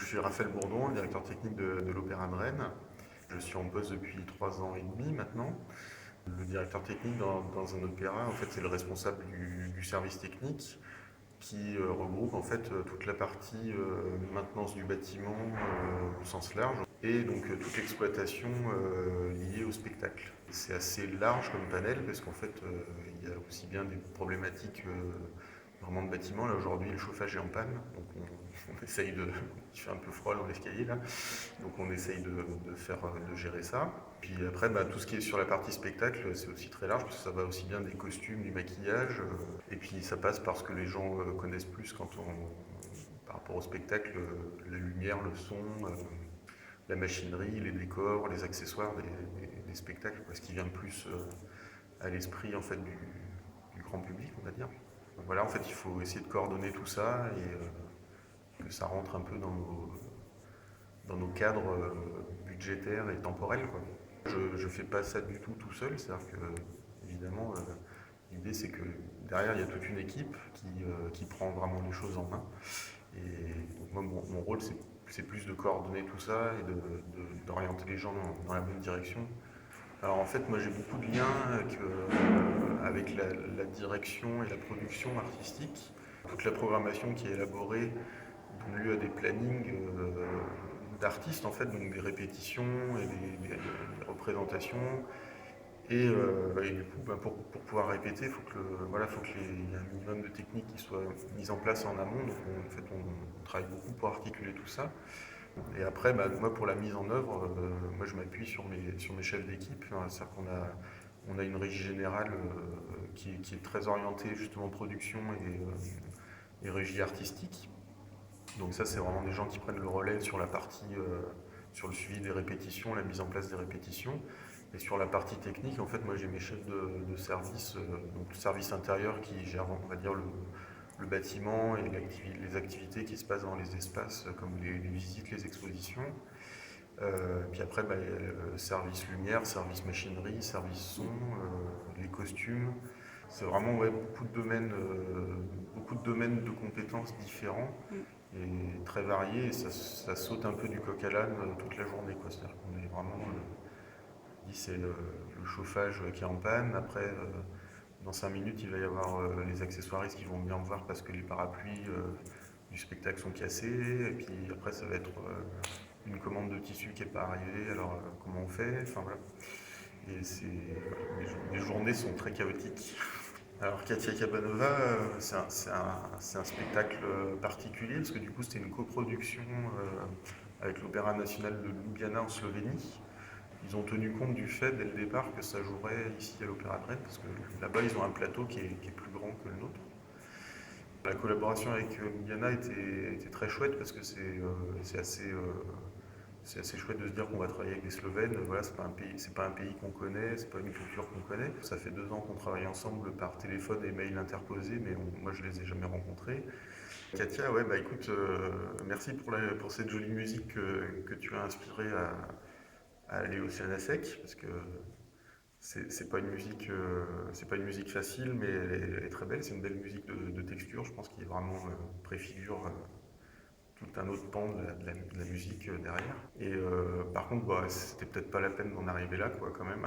je suis Raphaël Bourdon, directeur technique de l'Opéra de Rennes. Je suis en poste depuis 3 ans et demi maintenant. Le directeur technique dans un opéra, en fait, c'est le responsable du service technique qui regroupe en fait toute la partie maintenance du bâtiment au sens large et donc toute l'exploitation liée au spectacle. C'est assez large comme panel parce qu'en fait il y a aussi bien des problématiques vraiment de bâtiment. Là aujourd'hui le chauffage est en panne, donc on essaye de. Il fait un peu froid dans l'escalier là, donc on essaye de gérer ça. Puis après, tout ce qui est sur la partie spectacle, c'est aussi très large, parce que ça va aussi bien des costumes, du maquillage, et puis ça passe par ce que les gens connaissent plus par rapport au spectacle, la lumière, le son, la machinerie, les décors, les accessoires des spectacles, ce qui vient plus à l'esprit en fait du grand public, on va dire. Donc voilà, en fait, il faut essayer de coordonner tout ça et que ça rentre un peu dans nos cadres budgétaires et temporels, quoi. Je ne fais pas ça du tout seul, c'est-à-dire que, évidemment, l'idée c'est que derrière il y a toute une équipe qui prend vraiment les choses en main. Et donc, moi, mon rôle c'est plus de coordonner tout ça et d'orienter les gens dans la bonne direction. Alors en fait, moi j'ai beaucoup de liens avec la direction et la production artistique. Toute la programmation qui est élaborée donne lieu à des plannings d'artistes, en fait, donc des répétitions et des représentations. Et du coup, pour pouvoir répéter, il faut qu'il y ait un minimum de techniques qui soient mises en place en amont. Donc on travaille beaucoup pour articuler tout ça. Et après, moi, pour la mise en œuvre, moi, je m'appuie sur mes chefs d'équipe. C'est-à-dire on a une régie générale qui est très orientée justement production et régie artistique. Donc ça, c'est vraiment des gens qui prennent le relais sur la partie, sur le suivi des répétitions, la mise en place des répétitions. Et sur la partie technique, en fait, moi j'ai mes chefs de service, donc le service intérieur qui gère, on va dire, le bâtiment et les activités qui se passent dans les espaces, comme les visites, les expositions. Puis après, il y a le service lumière, service machinerie, service son, les costumes. C'est vraiment beaucoup de domaines de compétences différents et très variés. Et ça saute un peu du coq à l'âne toute la journée, quoi. C'est-à-dire qu'on est vraiment. C'est le chauffage qui est en panne. Après, dans 5 minutes, il va y avoir les accessoiristes qui vont venir me voir parce que les parapluies du spectacle sont cassés. Et puis après, ça va être une commande de tissu qui n'est pas arrivée. Alors, comment on fait? Enfin, voilà. Et les journées sont très chaotiques. Alors, Katia Kabanova, c'est un spectacle particulier parce que du coup, c'était une coproduction avec l'Opéra national de Ljubljana en Slovénie. Ils ont tenu compte du fait dès le départ que ça jouerait ici à l'Opéra de Rennes, parce que là-bas ils ont un plateau qui est plus grand que le nôtre. La collaboration avec Ljubljana était très chouette parce que c'est assez chouette de se dire qu'on va travailler avec des Slovènes. Voilà, c'est pas un pays qu'on connaît, c'est pas une culture qu'on connaît. Ça fait 2 ans qu'on travaille ensemble par téléphone et mail interposés, mais moi je les ai jamais rencontrés. Katia, ouais, écoute, merci pour cette jolie musique que tu as inspirée à aller au Sec, parce que c'est pas c'est pas une musique facile, mais elle est très belle. C'est une belle musique de texture, je pense qu'il vraiment préfigure tout un autre pan de la musique derrière. Et par contre, c'était peut-être pas la peine d'en arriver là, quoi, quand même.